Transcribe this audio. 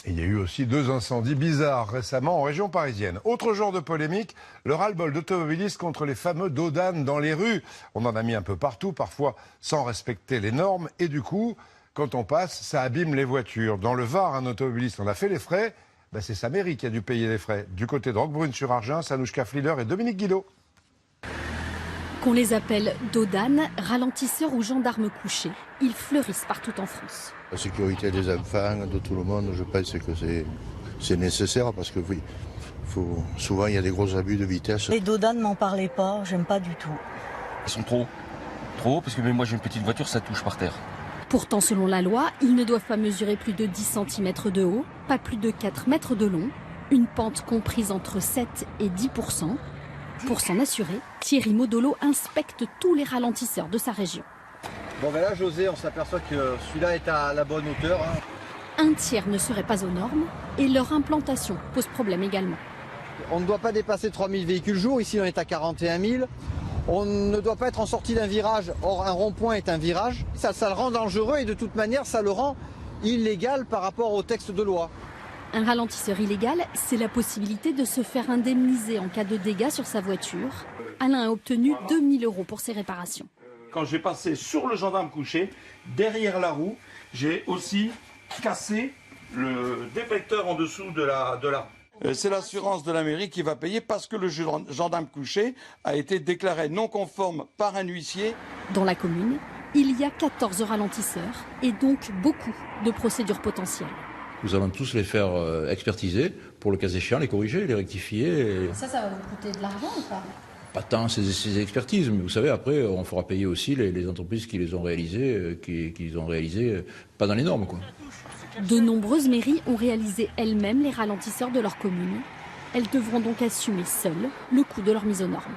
Et il y a eu aussi 2 incendies bizarres récemment en région parisienne. Autre genre de polémique, le ras-le-bol d'automobilistes contre les fameux dos d'âne dans les rues. On en a mis un peu partout, parfois sans respecter les normes. Et du coup, quand on passe, ça abîme les voitures. Dans le Var, un automobiliste en a fait les frais. C'est sa mairie qui a dû payer les frais. Du côté de Roquebrune-sur-Argent, Anouchka Flieder et Dominique Guillot. Qu'on les appelle dos d'âne, ralentisseurs ou gendarmes couchés, ils fleurissent partout en France. La sécurité des enfants, de tout le monde, je pense que c'est nécessaire parce que oui, souvent il y a des gros abus de vitesse. Les dos d'âne, m'en parlez pas, j'aime pas du tout. Ils sont trop parce que même moi j'ai une petite voiture, ça touche par terre. Pourtant, selon la loi, ils ne doivent pas mesurer plus de 10 cm de haut, pas plus de 4 mètres de long, une pente comprise entre 7 et 10%. Pour s'en assurer, Thierry Modolo inspecte tous les ralentisseurs de sa région. Bon ben là José, on s'aperçoit que celui-là est à la bonne hauteur. Un tiers ne serait pas aux normes et leur implantation pose problème également. On ne doit pas dépasser 3000 véhicules jour, ici on est à 41 000. On ne doit pas être en sortie d'un virage, or un rond-point est un virage. Ça le rend dangereux et de toute manière ça le rend illégal par rapport au texte de loi. Un ralentisseur illégal, c'est la possibilité de se faire indemniser en cas de dégâts sur sa voiture. Alain a obtenu 2 000 € pour ses réparations. Quand j'ai passé sur le gendarme couché, derrière la roue, j'ai aussi cassé le détecteur en dessous de la roue. C'est l'assurance de la mairie qui va payer parce que le gendarme couché a été déclaré non conforme par un huissier. Dans la commune, il y a 14 ralentisseurs et donc beaucoup de procédures potentielles. Nous allons tous les faire expertiser pour le cas échéant, les corriger, les rectifier. Ça va vous coûter de l'argent ou pas ? Pas tant ces expertises, mais vous savez, après, on fera payer aussi les entreprises qui les ont réalisées, pas dans les normes, quoi. De nombreuses mairies ont réalisé elles-mêmes les ralentisseurs de leur commune. Elles devront donc assumer seules le coût de leur mise aux normes.